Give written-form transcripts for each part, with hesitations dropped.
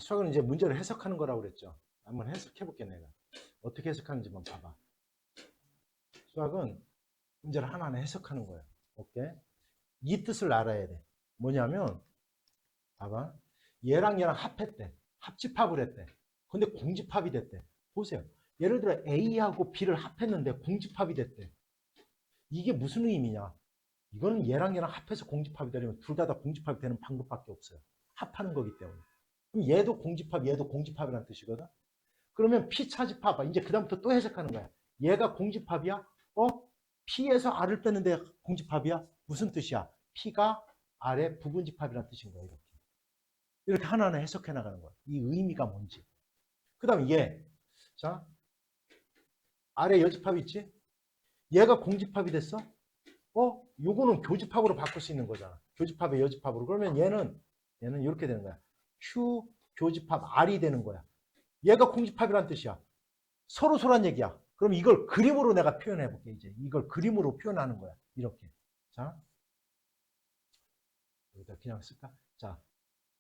수학은 이제 문제를 해석하는 거라고 그랬죠. 한번 해석해 볼게, 내가. 어떻게 해석하는지 한번 봐봐. 수학은 문제를 하나하나 해석하는 거예요. 오케이? 이 뜻을 알아야 돼. 뭐냐면, 봐봐. 얘랑 얘랑 합했대. 합집합을 했대. 근데 공집합이 됐대. 보세요. 예를 들어 A하고 B를 합했는데 공집합이 됐대. 이게 무슨 의미냐? 이거는 얘랑 얘랑 합해서 공집합이 되려면 둘 다 공집합이 되는 방법밖에 없어요. 합하는 거기 때문에. 그럼 얘도 공집합, 얘도 공집합이라는 뜻이거든. 그러면 P 차집합, 이제 그다음부터 또 해석하는 거야. 얘가 공집합이야? P에서 R을 뺐는데 공집합이야? 무슨 뜻이야? P가 R의 부분집합이라는 뜻인 거야, 이렇게. 이렇게 하나하나 해석해 나가는 거야. 이 의미가 뭔지. 그 다음에 얘. 자, R의 여집합이 있지? 얘가 공집합이 됐어? 요거는 교집합으로 바꿀 수 있는 거잖아. 교집합의 여집합으로. 그러면 얘는 이렇게 되는 거야. Q 교집합 R이 되는 거야. 얘가 공집합이란 뜻이야. 서로란 얘기야. 그럼 이걸 그림으로 내가 표현해 볼게, 이제. 이걸 그림으로 표현하는 거야. 이렇게. 자. 여기다 그냥 쓸까? 자.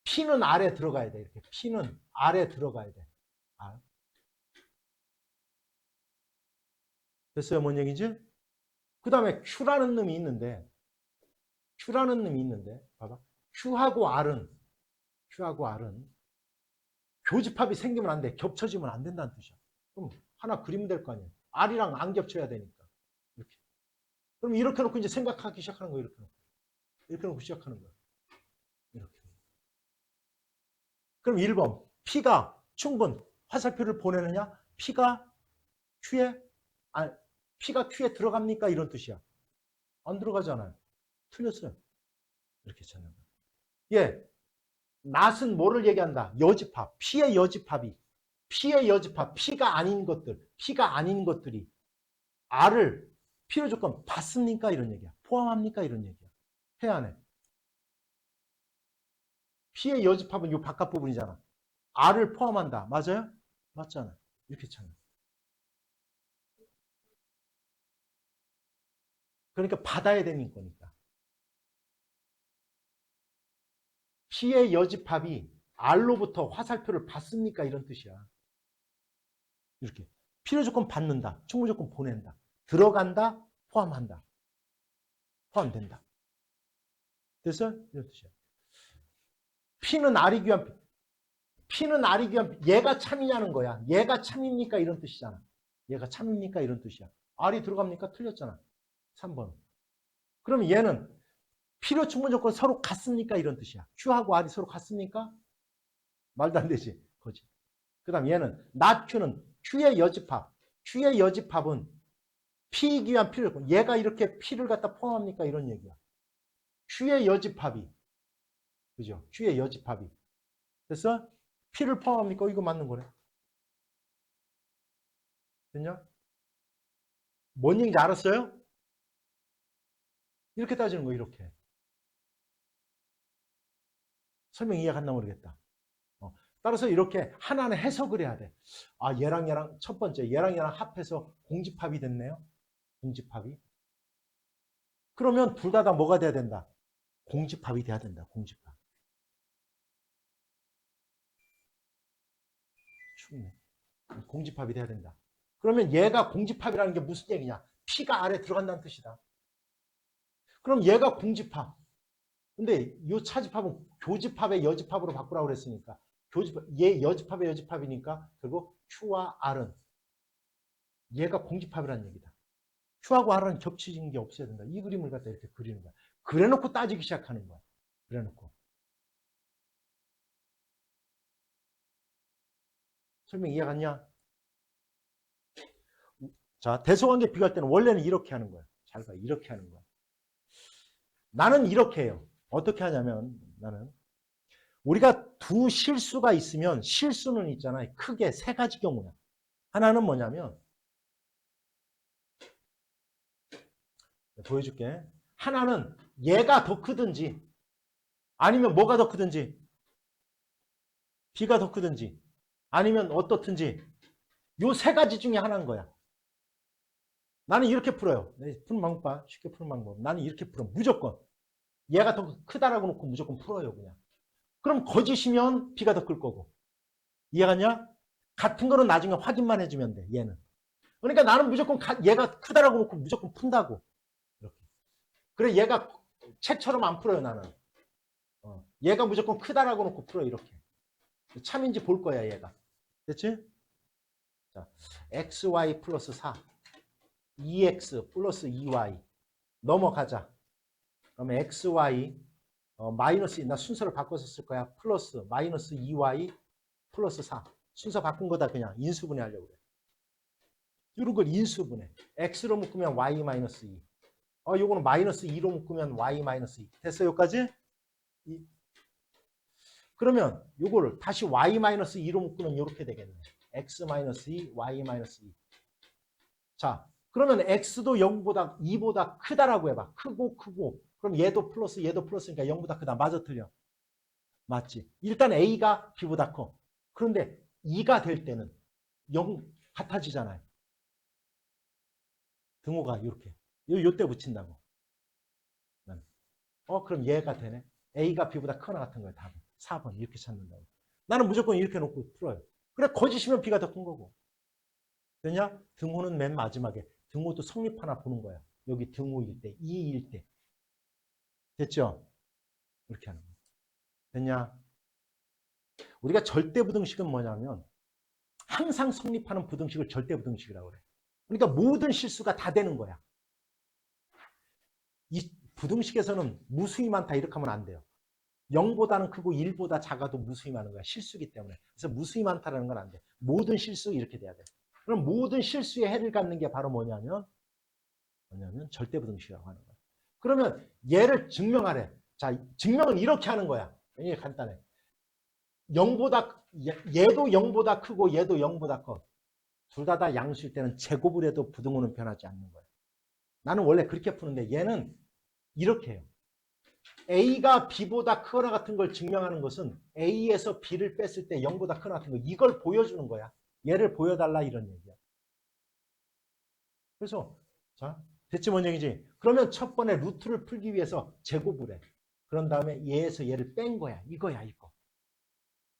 P는 R에 들어가야 돼. 이렇게. P는 R에 들어가야 돼. R. 됐어요? 뭔 얘기지? 그 다음에 Q라는 놈이 있는데, 봐봐. Q하고 R은 교집합이 생기면 안 돼. 겹쳐지면 안 된다는 뜻이야. 그럼 하나 그리면 될 거 아니야. R이랑 안 겹쳐야 되니까. 이렇게. 그럼 이렇게 놓고 이제 생각하기 시작하는 거야. 이렇게 놓고 시작하는 거야. 이렇게. 그럼 1번. P가 충분 화살표를 보내느냐? P가 Q에 들어갑니까? 이런 뜻이야. 안 들어가잖아요. 틀렸어요. 이렇게 찾는 거야. 예. 낫은 뭐를 얘기한다? 여집합. P의 여집합이. P가 아닌 것들이 R을 필요 조건 받습니까? 이런 얘기야. 포함합니까? 이런 얘기야. 해야 안 해? P의 여집합은 이 바깥 부분이잖아. R을 포함한다. 맞아요? 맞잖아. 이렇게 찾는 거야. 그러니까 받아야 되는 거니까. P의 여집합이 R로부터 화살표를 받습니까? 이런 뜻이야. 이렇게. 필요 조건 받는다. 충분 조건 보낸다. 들어간다. 포함한다. 포함된다. 됐어요? 이런 뜻이야. P는 R이 귀한 얘가 참이냐는 거야. 얘가 참입니까? 이런 뜻이잖아. 얘가 참입니까? 이런 뜻이야. R이 들어갑니까? 틀렸잖아. 3번. 그럼 얘는 필요 충분 조건 서로 같습니까? 이런 뜻이야. Q하고 R이 서로 같습니까? 말도 안 되지. 거지. 그 다음 얘는 not Q는 Q의 여집합은 P이기 위한 필요 조건. 얘가 이렇게 P를 갖다 포함합니까? 이런 얘기야. Q의 여집합이. 그죠? Q의 여집합이. 됐어? P를 포함합니까? 이거 맞는 거네. 됐냐? 뭔 얘기인지 알았어요? 이렇게 따지는 거, 이렇게. 설명 이해갔나 모르겠다. 따라서 이렇게 하나하나 해석을 해야 돼. 얘랑 첫 번째, 얘랑 합해서 공집합이 됐네요. 공집합이. 그러면 둘 다 뭐가 돼야 된다? 공집합이 돼야 된다. 공집합. 춥네. 공집합이 돼야 된다. 그러면 얘가 공집합이라는 게 무슨 얘기냐? P가 R에 들어간다는 뜻이다. 그럼 얘가 공집합. 근데 이 차집합은 교집합의 여집합으로 바꾸라고 그랬으니까 얘 여집합의 여집합이니까 결국 Q와 R은 얘가 공집합이라는 얘기다. Q하고 R은 겹치는 게 없어야 된다. 이 그림을 갖다 이렇게 그리는 거야. 그래놓고 따지기 시작하는 거야. 그래놓고. 설명 이해갔냐? 자, 대소관계 비교할 때는 원래는 이렇게 하는 거야. 잘 봐. 이렇게 하는 거야. 나는 이렇게 해요. 어떻게 하냐면 나는 우리가 두 실수가 있으면 실수는 있잖아요. 크게 세 가지 경우야. 하나는 뭐냐면 보여줄게. 하나는 얘가 더 크든지 아니면 뭐가 더 크든지 B가 더 크든지 아니면 어떻든지 요 세 가지 중에 하나인 거야. 나는 이렇게 풀어요. 푸는 방법 봐. 쉽게 푸는 방법. 나는 이렇게 풀어. 무조건. 얘가 더 크다라고 놓고 무조건 풀어요. 그냥. 그럼 거짓이면 B가 더 클 거고 이해가냐? 같은 거는 나중에 확인만 해주면 돼, 얘는. 그러니까 나는 무조건 얘가 크다라고 놓고 무조건 푼다고. 이렇게. 그래, 얘가 책처럼 안 풀어요, 나는. 얘가 무조건 크다라고 놓고 풀어, 이렇게. 참인지 볼 거야, 얘가. 됐지? 자, xy 플러스 4. 2x 플러스 2y. 넘어가자. 그러면 xy 마이너스, 나 순서를 바꿔서 쓸 거야. 플러스 마이너스 2y 플러스 4. 순서 바꾼 거다 그냥 인수분해 하려고 그래. 이런 걸 인수분해. x로 묶으면 y 마이너스 2. 요거는 마이너스 2로 묶으면 y 마이너스 2. 됐어, 여기까지? 그러면 요거를 다시 y 마이너스 2로 묶으면 이렇게 되겠네. x 마이너스 2, y 마이너스 2. 자, 그러면 x도 0보다 2보다 크다라고 해봐. 크고. 그럼 얘도 플러스니까 0보다 크다. 맞아, 틀려? 맞지? 일단 a가 b보다 커. 그런데 2가 될 때는 0 같아지잖아요. 등호가 이렇게. 요때 붙인다고. 그럼 얘가 되네. a가 b보다 크거나 같은 거야, 답은. 4번 이렇게 찾는다고. 나는 무조건 이렇게 놓고 풀어요. 그래, 거짓이면 b가 더 큰 거고. 되냐? 등호는 맨 마지막에. 등호도 성립하나 보는 거야. 여기 등호일 때, 2일 때. 됐죠? 이렇게 하는 거야. 됐냐? 우리가 절대부등식은 뭐냐면 항상 성립하는 부등식을 절대부등식이라고 그래. 그러니까 모든 실수가 다 되는 거야. 이 부등식에서는 무수히 많다 이렇게 하면 안 돼요. 0보다는 크고 1보다 작아도 무수히 많은 거야. 실수기 때문에. 그래서 무수히 많다라는 건 안 돼. 모든 실수 이렇게 돼야 돼. 그럼 모든 실수의 해를 갖는 게 바로 뭐냐면 절대부등식이라고 하는 거야. 그러면 얘를 증명하래. 자, 증명은 이렇게 하는 거야. 이게 간단해. 0보다 얘도 0보다 크고 얘도 0보다 커. 둘 다 양수일 때는 제곱을 해도 부등호는 변하지 않는 거야. 나는 원래 그렇게 푸는데 얘는 이렇게 해요. A가 B보다 크거나 같은 걸 증명하는 것은 A에서 B를 뺐을 때 0보다 크거나 같은 거 이걸 보여주는 거야. 얘를 보여달라 이런 얘기야. 그래서 자, 대체 뭔 얘기지? 그러면 첫 번에 루트를 풀기 위해서 제곱을 해. 그런 다음에 얘에서 얘를 뺀 거야. 이거야, 이거.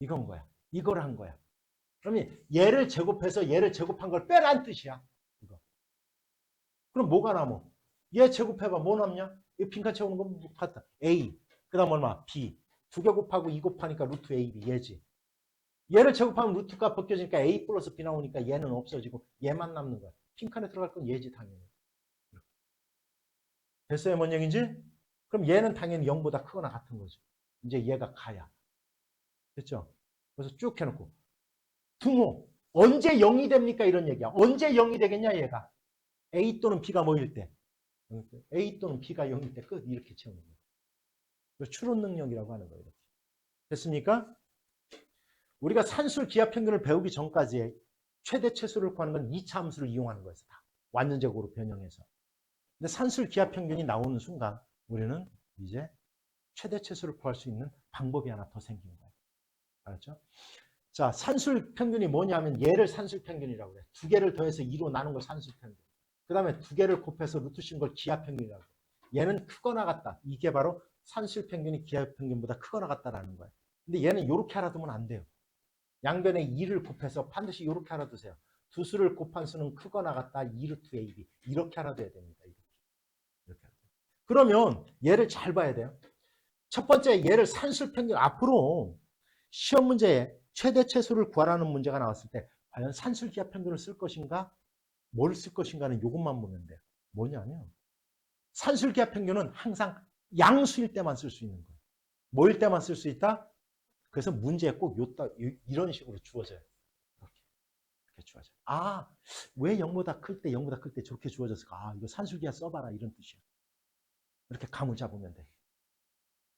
이건 거야. 이걸 한 거야. 그러면 얘를 제곱해서 얘를 제곱한 걸 빼란 뜻이야. 이거. 그럼 뭐가 남어? 얘 제곱해봐. 뭐 남냐? 이 빈칸 채우는 건 같다. A. 그 다음 얼마? B. 2개 곱하고 2 곱하니까 루트 AB. 얘지. 얘를 제곱하면 루트가 벗겨지니까 A 플러스 B 나오니까 얘는 없어지고 얘만 남는 거야. 빈칸에 들어갈 건 얘지 당연히. 됐어요? 뭔 얘기인지? 그럼 얘는 당연히 0보다 크거나 같은 거지. 이제 얘가 가야. 됐죠? 그래서 쭉 해놓고 등호. 언제 0이 됩니까? 이런 얘기야. 언제 0이 되겠냐 얘가. A 또는 B가 뭐일 때? A 또는 B가 0일 때 끝. 이렇게 채우는 거예요. 추론 능력이라고 하는 거예요. 이렇게. 됐습니까? 우리가 산술 기하평균을 배우기 전까지 최대 최소를 구하는 건 2차 함수를 이용하는 거예요. 다. 완전제곱으로 변형해서. 근데 산술 기하평균이 나오는 순간 우리는 이제 최대 최소를 구할 수 있는 방법이 하나 더 생긴 거예요. 알았죠? 자, 산술 평균이 뭐냐면 얘를 산술 평균이라고 그래. 두 개를 더해서 2로 나눈 걸 산술 평균. 그 다음에 두 개를 곱해서 루트 씌운 걸 기하평균이라고 그래. 얘는 크거나 같다. 이게 바로 산술 평균이 기하평균보다 크거나 같다라는 거예요. 근데 얘는 이렇게 알아두면 안 돼요. 양변에 2를 곱해서 반드시 이렇게 알아두세요. 두 수를 곱한 수는 크거나 같다. 2루트 AB. 이렇게 알아둬야 됩니다. 이렇게. 그러면 얘를 잘 봐야 돼요. 첫 번째 얘를 산술 평균. 앞으로 시험 문제에 최대 최소를 구하라는 문제가 나왔을 때 과연 산술 기하 평균을 쓸 것인가? 뭘 쓸 것인가는 이것만 보면 돼요. 뭐냐면 산술 기하 평균은 항상 양수일 때만 쓸 수 있는 거예요. 뭐일 때만 쓸 수 있다? 그래서 문제에 꼭 이런 식으로 주어져요. 이렇게 주어져요. 아, 왜 0보다 클 때 0보다 클 때 저렇게 주어졌을까? 아, 이거 산술 기하 써봐라 이런 뜻이야. 이렇게 감을 잡으면 돼.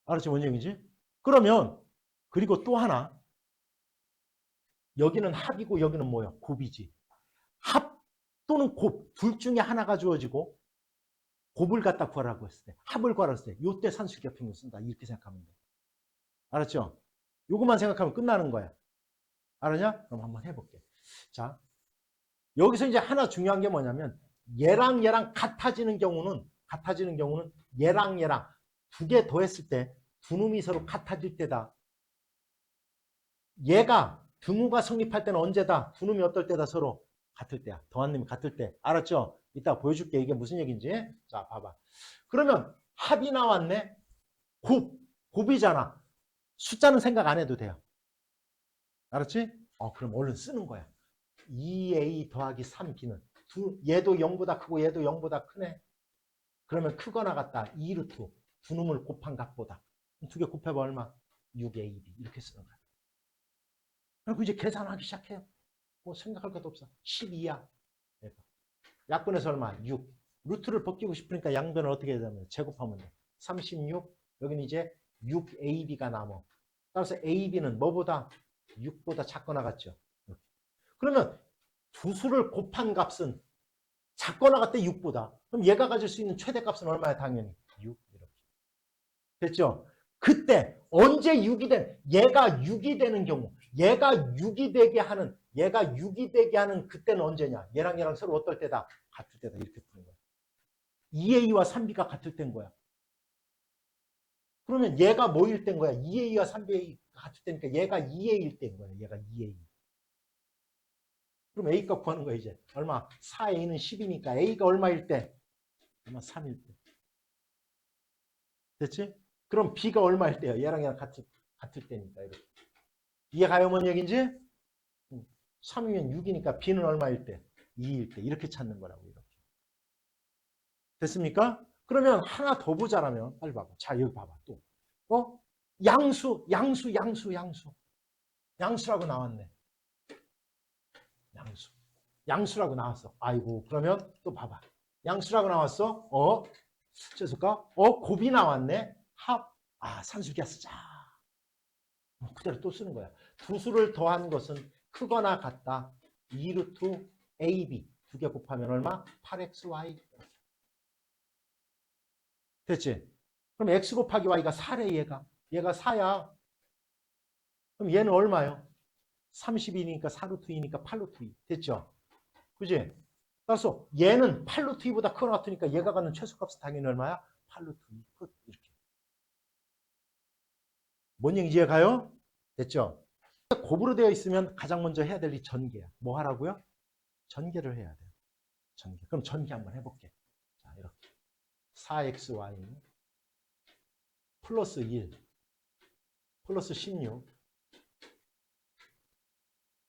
알았지? 뭔 얘기지? 그러면 그리고 또 하나 여기는 합이고 여기는 뭐예요? 곱이지. 합 또는 곱 둘 중에 하나가 주어지고 곱을 갖다 구하라고 했을 때 합을 구하라고 했을 때 이때 산술기하 평균 쓴다. 이렇게 생각하면 돼. 알았죠? 요것만 생각하면 끝나는 거야. 알았냐? 그럼 한번 해볼게. 자, 여기서 이제 하나 중요한 게 뭐냐면 얘랑 얘랑 같아지는 경우는 얘랑 얘랑 두 개 더했을 때 두 놈이 서로 같아질 때다. 얘가 등호가 성립할 때는 언제다? 두 놈이 어떨 때다? 서로 같을 때야. 더한 놈이 같을 때. 알았죠? 이따 보여줄게. 이게 무슨 얘기인지. 자, 봐봐. 그러면 합이 나왔네. 곱이잖아. 숫자는 생각 안 해도 돼요. 알았지? 그럼 얼른 쓰는 거야. 2a 더하기 3b는 얘도 0보다 크고 얘도 0보다 크네. 그러면 크거나 같다. 2루트. 두 놈을 곱한 값보다. 두 개 곱해봐 얼마? 6ab. 이렇게 쓰는 거야. 그리고 이제 계산하기 시작해요. 뭐 생각할 것도 없어. 12야. 약분해서 얼마? 6. 루트를 벗기고 싶으니까 양변을 어떻게 해야 되냐면 제곱하면 돼. 36. 여기는 이제 6ab가 남아. 따라서 ab는 뭐보다? 6보다 작거나 같죠. 그러면 두 수를 곱한 값은 작거나 같대 6보다. 그럼 얘가 가질 수 있는 최대값은 얼마야? 당연히 6. 이렇게. 됐죠? 그때 언제 6이 된? 얘가 6이 되는 경우, 얘가 6이 되게 하는 그때는 언제냐? 얘랑 서로 어떨 때다? 같을 때다. 이렇게 푸는 거야. 2a와 3b가 같을 때인 거야. 그러면 얘가 뭐일 때인 거야? 2a와 3b가 같을 때니까 얘가 2a일 때인 거야. 얘가 2a. 그럼 a 값 구하는 거야 이제. 얼마? 4a는 10이니까 a가 얼마일 때? 얼마? 3일 때. 됐지? 그럼 b가 얼마일 때요? 얘랑 같을 때니까. 이렇게. 이해가요? 뭔 얘기인지? 3이면 6이니까 b는 얼마일 때? 2일 때. 이렇게 찾는 거라고. 이렇게. 됐습니까? 그러면 하나 더 보자라면 빨리 봐봐. 자, 여기 봐봐. 또. 양수라고 나왔네. 양수라고 나왔어. 아이고, 그러면 또 봐봐. 양수라고 나왔어. 죄송까? 곱이 나왔네. 합. 산술기야 쓰자. 그대로 또 쓰는 거야. 두 수를 더한 것은 크거나 같다. 2루트 AB. 두 개 곱하면 얼마? 8xy. 됐지? 그럼 x 곱하기 y가 4래 얘가. 얘가 4야. 그럼 얘는 얼마요? 30이니까 4루트 2니까 8루트 2. 됐죠? 그지? 따라서 얘는 8루트 2보다 크거나 같으니까 얘가 갖는 최소값은 당연히 얼마야? 8루트 2. 끝. 이렇게. 뭔 얘기인지 이해가요? 됐죠? 곱으로 되어 있으면 가장 먼저 해야 될 이 전개야. 뭐 하라고요? 전개를 해야 돼요. 전개. 그럼 전개 한번 해볼게. 자, 이렇게. 4xy 플러스 1 플러스 16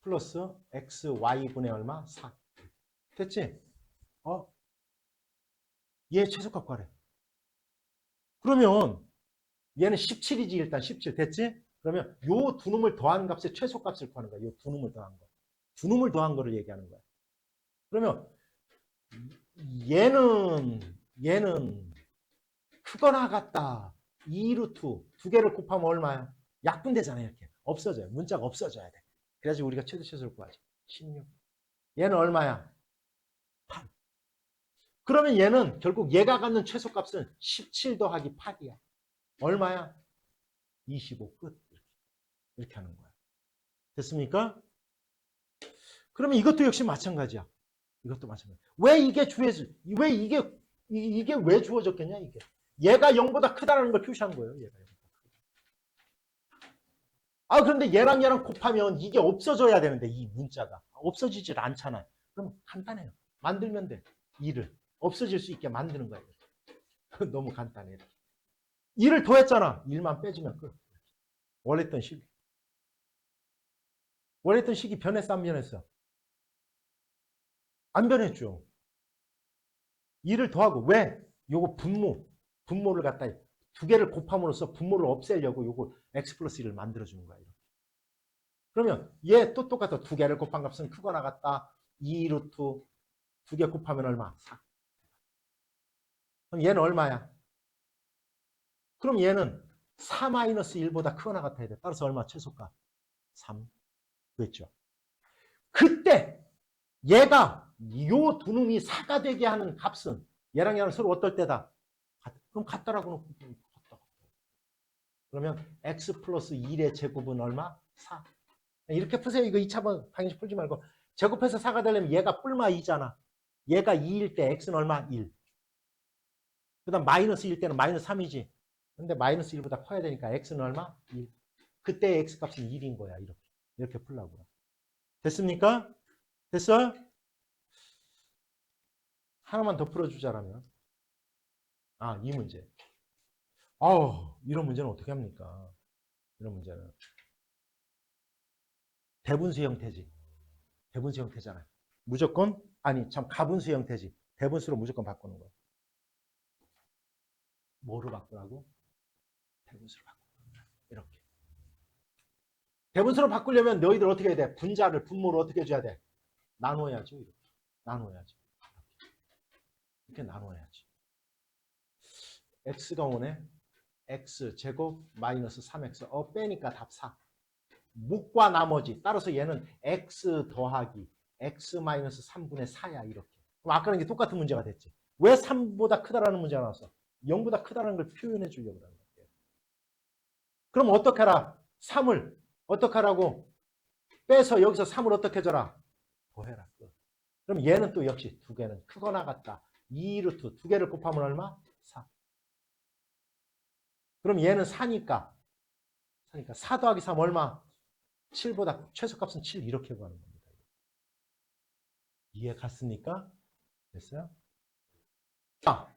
플러스 xy분의 얼마? 4. 됐지? 얘 최소값 구하래. 그러면 얘는 17이지 일단 17. 됐지? 그러면 요 두 놈을 더한 값의 최소값을 구하는 거야. 요 두 놈을 더한 거. 두 놈을 더한 거를 얘기하는 거야. 그러면 얘는 크거나 같다. 2루트 두 개를 곱하면 얼마야? 약분되잖아요. 이렇게. 없어져요. 문자가 없어져야 돼. 그래야지 우리가 최소를 구하지. 16. 얘는 얼마야? 8. 그러면 얘는 결국 얘가 갖는 최소값은 17 더하기 8이야. 얼마야? 25. 끝. 이렇게 하는 거야. 됐습니까? 그러면 이것도 역시 마찬가지야. 이것도 마찬가지야. 왜 이게 이게 왜 주어졌겠냐, 이게. 얘가 0보다 크다는 걸 표시한 거예요. 얘가 0보다 크다. 그런데 얘랑 곱하면 이게 없어져야 되는데, 이 문자가. 없어지질 않잖아요. 그럼 간단해요. 만들면 돼. 2를. 없어질 수 있게 만드는 거예요. 너무 간단해. 2를 더했잖아. 1만 빼주면 끝. 원래 했던 식이. 원래 했던 식이 변했어, 안 변했어? 안 변했죠. 2를 더하고. 왜? 요거 분모를 갖다 두 개를 곱함으로써 분모를 없애려고 요거 x 플러스 1을 만들어주는 거야. 이렇게. 그러면 얘 또 똑같아. 두 개를 곱한 값은 크거나 같다. 2루트 두 개 곱하면 얼마? 4. 그럼 얘는 얼마야? 그럼 얘는 4-1보다 크거나 같아야 돼. 따라서 얼마? 최소값 3. 그랬죠. 그때 얘가 요 두 놈이 4가 되게 하는 값은 얘랑 서로 어떨 때다? 그럼 같다라고 놓고 같다. 그러면 x 플러스 1의 제곱은 얼마? 4. 이렇게 푸세요. 이거 2차번 당연히 풀지 말고. 제곱해서 4가 되려면 얘가 뿔마 2잖아. 얘가 2일 때 x는 얼마? 1. 그 다음 마이너스 1 때는 마이너스 3이지. 근데 마이너스 1보다 커야 되니까 x는 얼마? 1. 그때 x 값은 1인 거야. 이렇게. 이렇게 풀라고요. 됐습니까? 됐어요? 하나만 더 풀어주자라면. 아, 이 문제. 아우, 이런 문제는 어떻게 합니까? 이런 문제는. 대분수 형태지. 대분수 형태잖아요. 무조건, 아니, 참, 가분수 형태지. 대분수로 무조건 바꾸는 거예요. 뭐로 바꾸라고? 대분수로 바꾸는 거야. 이렇게. 대분수로 바꾸려면 너희들 어떻게 해야 돼? 분자를, 분모를 어떻게 해줘야 돼? 나눠야죠. 이렇게. 나눠야죠. 이렇게 나눠야지. x가 오네. x제곱 마이너스 3x. 빼니까 답 4. 묵과 나머지. 따라서 얘는 x 더하기 x 마이너스 3분의 4야. 이렇게. 그럼 아까는 이게 똑같은 문제가 됐지. 왜 3보다 크다라는 문제가 나왔어? 0보다 크다라는 걸 표현해 주려고 그러는 거예요. 그럼 어떻게 하라? 3을 어떻게 하라고? 빼서 여기서 3을 어떻게 해줘라? 더해라. 그럼 얘는 또 역시 두 개는 크거나 같다. 2루트 두 개를 곱하면 얼마? 4. 그럼 얘는 4니까 4 더하기 3 얼마? 7보다 최소값은 7 이렇게 구하는 겁니다. 이해 갔습니까? 됐어요? 자,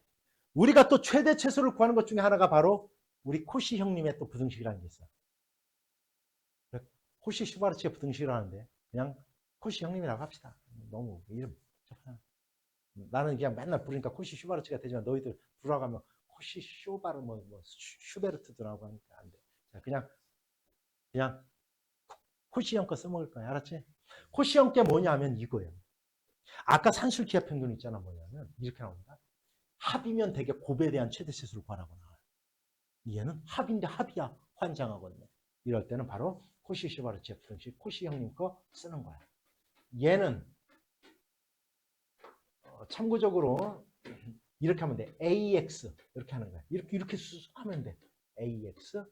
우리가 또 최대 최소를 구하는 것 중에 하나가 바로 우리 코시 형님의 또 부등식이라는 게 있어요. 코시 슈바르츠의 부등식을 하는데 그냥 코시 형님이라고 합시다. 너무 이름 나는 그냥 맨날 부르니까 코시 슈바르츠가 되지만 너희들 부르라고 하면 코시 슈바르 뭐 슈베르트더라고 하니까 안 돼. 자, 그냥 코시 형 거 써먹을 거야. 알았지? 코시 형 게 뭐냐면 이거예요. 아까 산술기하 평균 있잖아. 뭐냐면 이렇게 나옵니다. 합이면 되게 곱에 대한 최대 치수를 구하라고 나와요. 얘는 합인데 합이야. 환장하거든요. 이럴 때는 바로 코시 슈바르츠 부등식 코시 형님 거 쓰는 거야. 얘는 참고적으로 이렇게 하면 돼. AX 이렇게 하는 거야. 이렇게 하면 돼. AX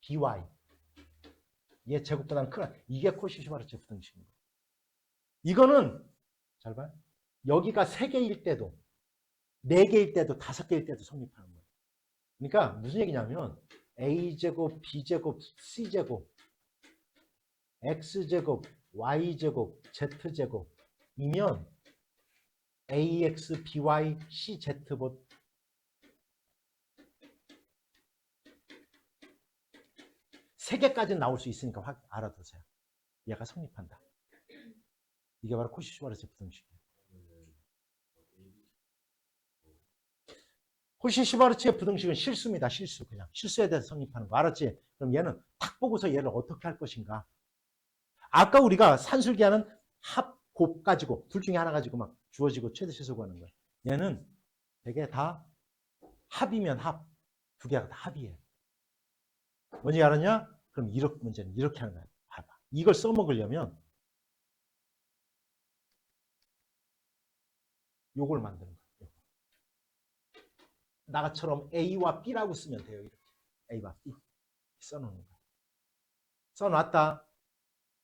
BY 얘 제곱보다는 크다. 이게 코시 슈바르츠 부등식인 거야. 이거는 잘 봐요. 여기가 3개일 때도 4개일 때도 5개일 때도 성립하는 거예요. 그러니까 무슨 얘기냐면 A제곱, B제곱, C제곱, X제곱, Y제곱, Z제곱이면 AX, BY, CZ 세 개까지는 나올 수 있으니까 알아두세요. 얘가 성립한다. 이게 바로 코시 슈바르츠 부등식이에요. 코시 슈바르츠의 부등식은 실수입니다. 실수. 그냥 실수에 대해서 성립하는 거. 알았지? 그럼 얘는 딱 보고서 얘를 어떻게 할 것인가. 아까 우리가 산술기하는 합, 곱 가지고 둘 중에 하나 가지고 막 주어지고 최대 최소 구하는 거예요. 얘는 되게 다 합이면 합. 두 개가 다 합이에요. 뭔지 알았냐? 그럼 이렇게 문제는 이렇게 하는 거야. 봐봐. 이걸 써먹으려면 요걸 만드는 거예요. 나처럼 A와 B라고 쓰면 돼요. 이렇게. A와 B. 써놓는 거야. 써놨다.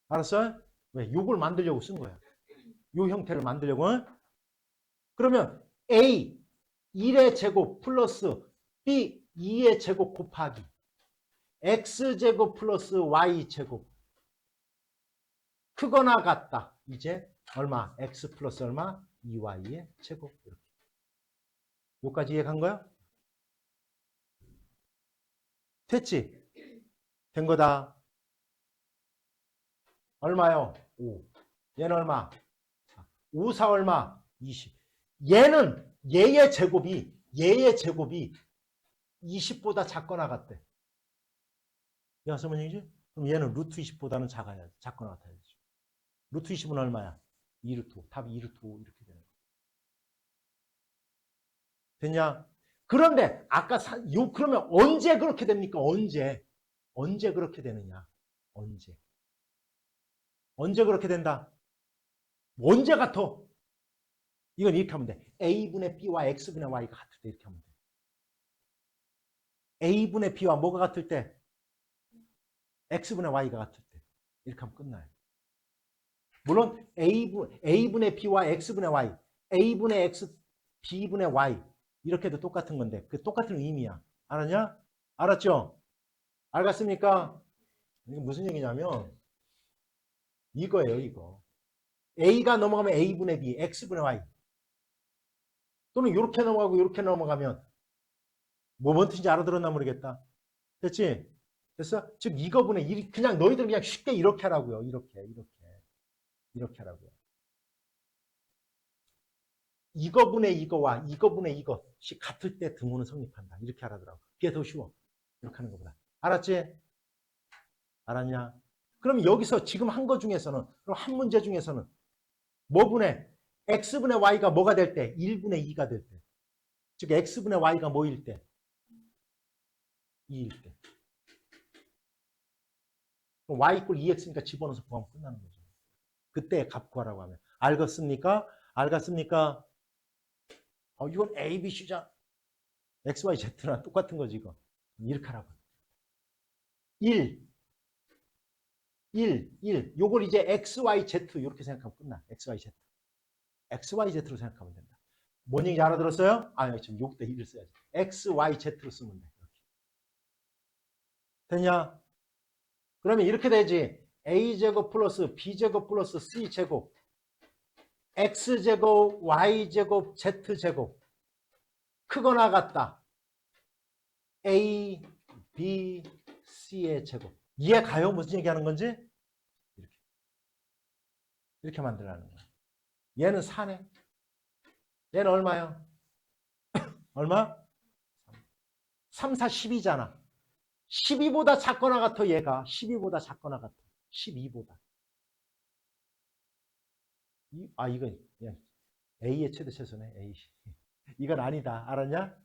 알았어요? 왜? 요걸 만들려고 쓴 거야. 요 형태를 만들려고. 그러면 A 1의 제곱 플러스 B 2의 제곱 곱하기 X제곱 플러스 Y제곱 크거나 같다. 이제 얼마? X 플러스 얼마? 2Y의 제곱. 이렇게. 여기까지 이해 간 거야? 됐지? 된 거다. 얼마요? 5. 얘는 얼마? 5, 4 얼마? 20. 얘의 제곱이 20보다 작거나 같대. 이해가서 뭔 얘기지? 그럼 얘는 루트 20보다는 작거나 같아야지. 루트 20은 얼마야? 2루트 5. 답이 2루트 5 이렇게 되는 거야. 됐냐? 그런데 아까 그러면 언제 그렇게 됩니까? 언제 그렇게 되느냐? 언제 그렇게 된다? 언제 같아? 이건 이렇게 하면 돼. A분의 B와 X분의 Y가 같을 때 이렇게 하면 돼. A분의 B와 뭐가 같을 때? X분의 Y가 같을 때. 이렇게 하면 끝나요. 물론 A분의 B와 X분의 Y, A분의 X, B분의 Y 이렇게도 똑같은 건데 그 똑같은 의미야. 알았냐? 알았죠? 알겠습니까? 이게 무슨 얘기냐면 이거예요, 이거. A가 넘어가면 A분의 B, X분의 Y. 또는 이렇게 넘어가고 이렇게 넘어가면 뭔 뜻인지 알아들었나 모르겠다. 됐지? 됐어? 즉 이거분의 그냥 너희들 그냥 쉽게 이렇게 하라고요. 이렇게 하라고요. 이거분의 이거와 이거분의 이것이 같을 때 등호는 성립한다. 이렇게 하라더라고. 그게 더 쉬워. 이렇게 하는 것보다. 알았지? 알았냐? 그럼 여기서 지금 한 거 중에서는, 그럼 한 문제 중에서는 뭐분의 x분의 y가 뭐가 될 때? 1분의 2가 될 때. 즉 x분의 y가 뭐일 때? 2일 때. 그럼 y 이꼴 2x니까 집어넣어서 구하면 끝나는 거죠. 그때 값 구하라고 하면. 알겠습니까? 알겠습니까? 이건 A, B, C자. X, Y, Z랑 똑같은 거지, 이거. 이렇게 하라고. 1. 요걸 이제 X, Y, Z 이렇게 생각하면 끝나. X, Y, Z. X, Y, Z로 생각하면 된다. 뭔 얘기인지 알아들었어요? 지금 여기다 1을 써야지. X, Y, Z로 쓰면 돼. 이렇게. 됐냐? 그러면 이렇게 되지. A제곱 플러스 B제곱 플러스 C제곱 X제곱 Y제곱 Z제곱 크거나 같다. A, B, C의 제곱. 이해 가요? 무슨 얘기하는 건지? 이렇게 만들라는 거야. 얘는 4네. 얘는 얼마요? 얼마? 3, 4, 10이잖아. 12보다 작거나 같아, 얘가. 12보다 작거나 같아. 12보다. 이건 A의 최대 최소네. A. 이건 아니다. 알았냐?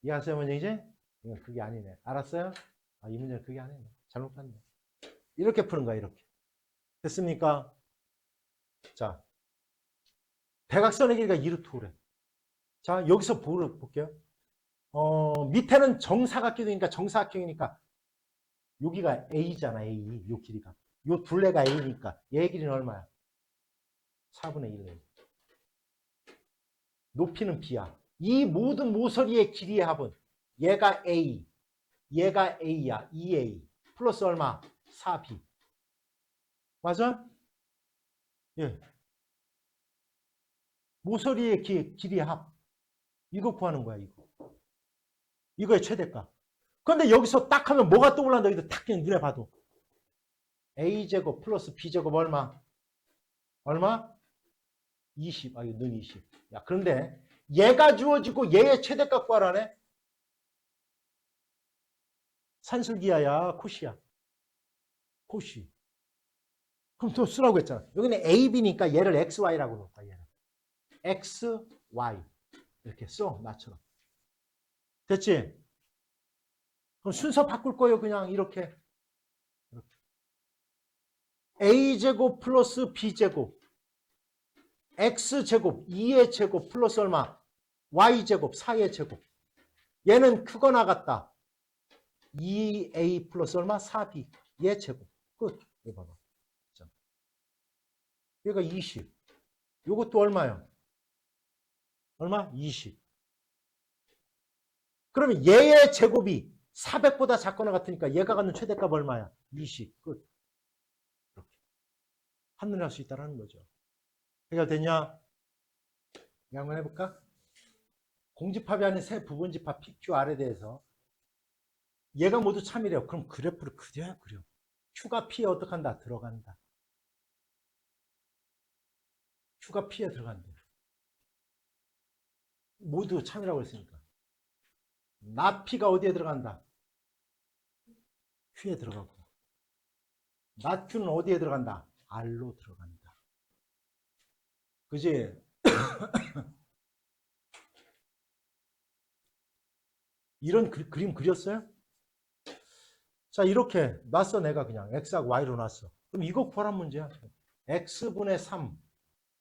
이해하세요, 뭔 얘기지? 이건 그게 아니네. 알았어요? 이 문제는 그게 아니네. 잘못 봤네. 이렇게 푸는 거야, 이렇게. 됐습니까? 자, 대각선의 길이가 2루트 5래. 자, 여기서 볼게요. 밑에는 정사각형이니까 정사각형이니까 여기가 A잖아, A. 요 길이가. 요 둘레가 A니까 얘 길이는 얼마야? 4분의 1. 높이는 B야. 이 모든 모서리의 길이의 합은 얘가 A, 얘가 A야. 2A. 플러스 얼마? 4B. 맞아? 예. 모서리의 길이의 합. 이거 구하는 거야, 이거. 이거의 최대값. 그런데 여기서 딱 하면 뭐가 떠올란다? 여기서 딱 그냥 눈에 봐도. A제곱 플러스 B제곱 얼마? 얼마? 20. 이거 는 20. 야, 그런데 얘가 주어지고 얘의 최대값 구하라네? 산술기하야, 코시야. 코시. 그럼 또 쓰라고 했잖아. 여기는 A, B니까 얘를 X, Y라고 놓을 거야, 얘를. X, Y. 이렇게 써, 나처럼. 됐지? 그럼 순서 바꿀 거예요, 그냥 이렇게. A제곱 플러스 B제곱. X제곱, 2의 제곱 플러스 얼마? Y제곱, 4의 제곱. 얘는 크거나 같다. 2A 플러스 얼마? 4B. 얘 제곱. 끝. 이거 봐봐. 얘가 20. 요것도 얼마요? 얼마? 20. 그러면 얘의 제곱이 400보다 작거나 같으니까 얘가 갖는 최대값 얼마야? 20. 끝. 이렇게. 한눈에 할 수 있다는 거죠. 해결됐냐? 한번 해볼까? 공집합이 아닌 세 부분집합 PQR에 대해서 얘가 모두 참이래요. 그럼 그래프를 그려야 그려. Q가 P에 어떻게 한다? 들어간다. Q가 P에 들어간대. 모두 참이라고 했으니까. 나 P가 어디에 들어간다? Q에 들어가고. 나 Q는 어디에 들어간다? R로 들어간다. 그지? 이런 그림 그렸어요? 자, 이렇게 놨어, 내가 그냥. X하고 Y로 놨어. 그럼 이거 구하란 문제야. X분의 3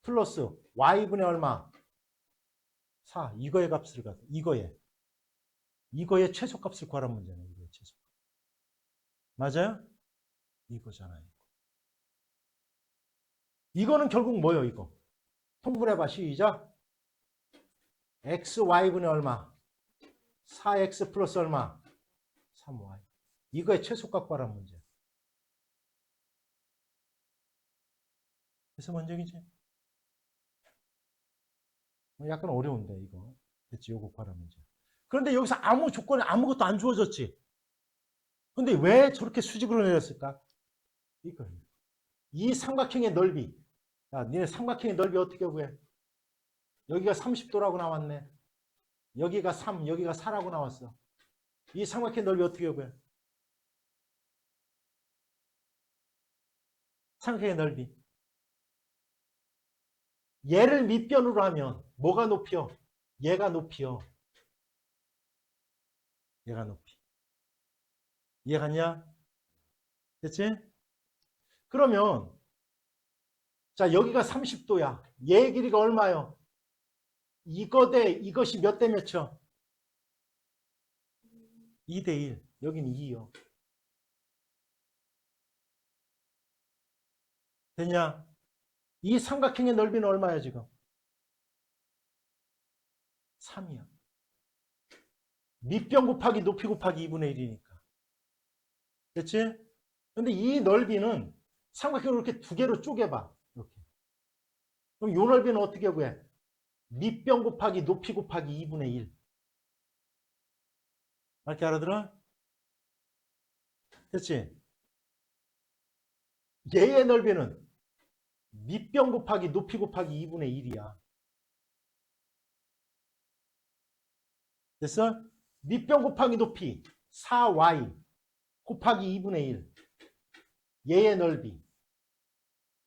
플러스 Y분의 얼마? 4. 이거의 값을 갖다. 이거의 최소값을 구하란 문제네. 이거의 최소. 맞아요? 이거잖아요. 이거는 결국 뭐예요, 이거? 통분해봐, 시작. X, Y분의 얼마? 4X 플러스 얼마? 3Y. 이거의 최소값 구하란 문제. 그래서 먼저이지. 약간 어려운데 이거. 됐지? 요거 구하라 문제. 그런데 여기서 아무 조건이 아무것도 안 주어졌지. 근데 왜 저렇게 수직으로 내렸을까? 이거. 이 삼각형의 넓이. 야, 니네 삼각형의 넓이 어떻게 구해? 여기가 30도라고 나왔네. 여기가 3, 여기가 4라고 나왔어. 이 삼각형의 넓이 어떻게 구해? 삼각형의 넓이. 얘를 밑변으로 하면 뭐가 높이요? 얘가 높이요. 얘가 높이. 이해갔냐? 됐지? 그러면 자 여기가 30도야. 얘 길이가 얼마요? 이거 대 이것이 몇 대 몇이요? 2대 1. 여기는 2요. 됐냐? 이 삼각형의 넓이는 얼마야 지금? 3이야. 밑변 곱하기 높이 곱하기 2분의 1이니까. 됐지? 근데 이 넓이는 삼각형을 이렇게 두 개로 쪼개봐. 이렇게. 그럼 이 넓이는 어떻게 구해? 밑변 곱하기 높이 곱하기 2분의 1. 이렇게 알아들어? 됐지? 얘의 넓이는 밑변 곱하기 높이 곱하기 2분의 1이야. 됐어? 밑변 곱하기 높이 4y 곱하기 2분의 1. 얘의 넓이.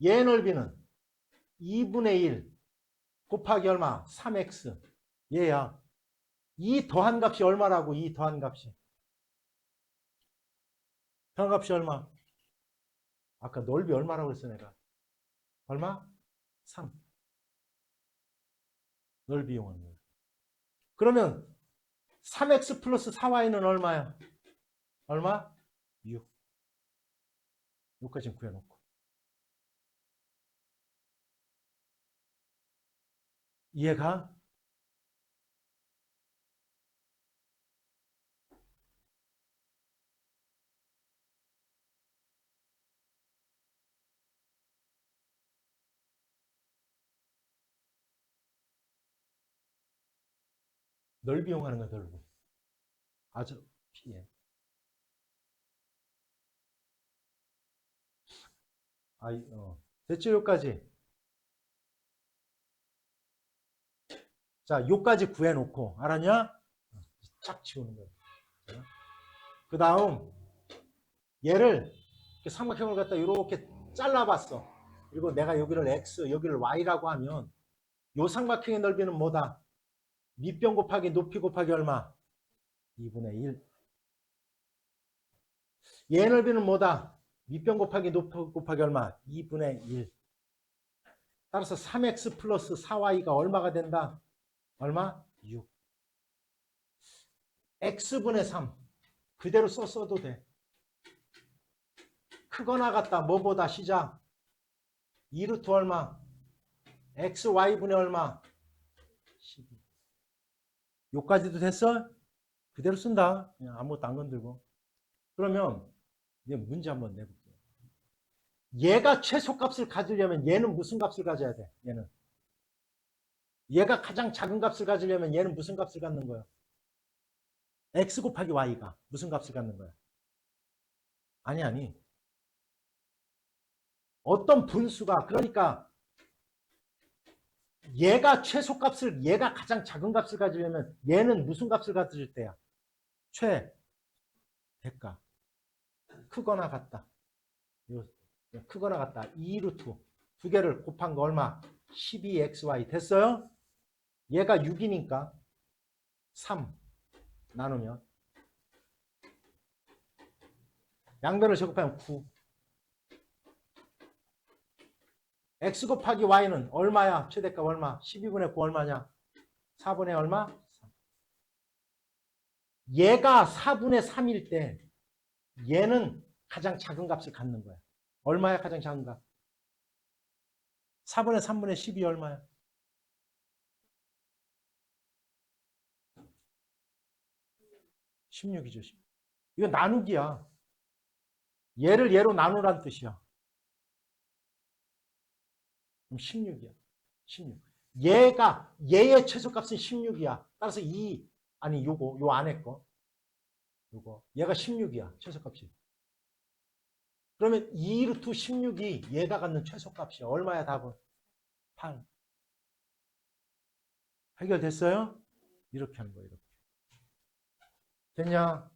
얘의 넓이는 2분의 1 곱하기 얼마? 3x. 얘야. 이 더한 값이 얼마라고? 이 더한 값이. 더한 값이 얼마? 아까 넓이 얼마라고 했어 내가? 얼마? 3. 넓이 이용한 넓이. 그러면 3x 플러스 4y는 얼마야? 얼마? 6. 6까지 구해놓고. 이해가? 넓이 이용하는 거야, 넓이. 아주 피해. 됐죠, 요까지. 자, 요까지 구해놓고, 알았냐? 쫙 치우는 거야. 그 다음, 얘를 삼각형을 갖다 이렇게 잘라봤어. 그리고 내가 여기를 x, 여기를 y라고 하면, 요 삼각형의 넓이는 뭐다? 밑변 곱하기 높이 곱하기 얼마? 2분의 1. 얘 넓이는 뭐다? 밑변 곱하기 높이 곱하기 얼마? 2분의 1. 따라서 3x 플러스 4y가 얼마가 된다? 얼마? 6. x분의 3. 그대로 써도 돼. 크거나 같다. 뭐보다 시작. 2루트 얼마? xy분의 얼마? 12. 요까지도 됐어? 그대로 쓴다. 그냥 아무것도 안 건들고. 그러면 이제 문제 한번 내볼게요. 얘가 최소값을 가지려면 얘는 무슨 값을 가져야 돼? 얘는. 얘가 가장 작은 값을 가지려면 얘는 무슨 값을 갖는 거야? x 곱하기 y가 무슨 값을 갖는 거야? 아니. 어떤 분수가 그러니까 얘가 최소값을 얘가 가장 작은 값을 가지려면 얘는 무슨 값을 가질 때야? 대가. 크거나 같다. 크거나 같다. 2루트 두 개를 곱한 거 얼마? 12xy 됐어요? 얘가 6이니까 3 나누면 양변을 제곱하면 9. x 곱하기 y는 얼마야? 최대값 얼마? 12분의 9 얼마냐? 4분의 얼마? 3. 얘가 4분의 3일 때 얘는 가장 작은 값을 갖는 거야. 얼마야 가장 작은 값? 4분의 3분의 12 얼마야? 16이죠. 16. 이거 나누기야. 얘를 얘로 나누란 뜻이야. 그럼 16이야. 16. 얘의 최소값은 16이야. 따라서 요 안에 거. 요거. 얘가 16이야. 최소값이. 그러면 2 루트 16이 얘가 갖는 최소값이야. 얼마야 답은? 8. 해결됐어요? 이렇게 하는 거예요. 이렇게. 됐냐?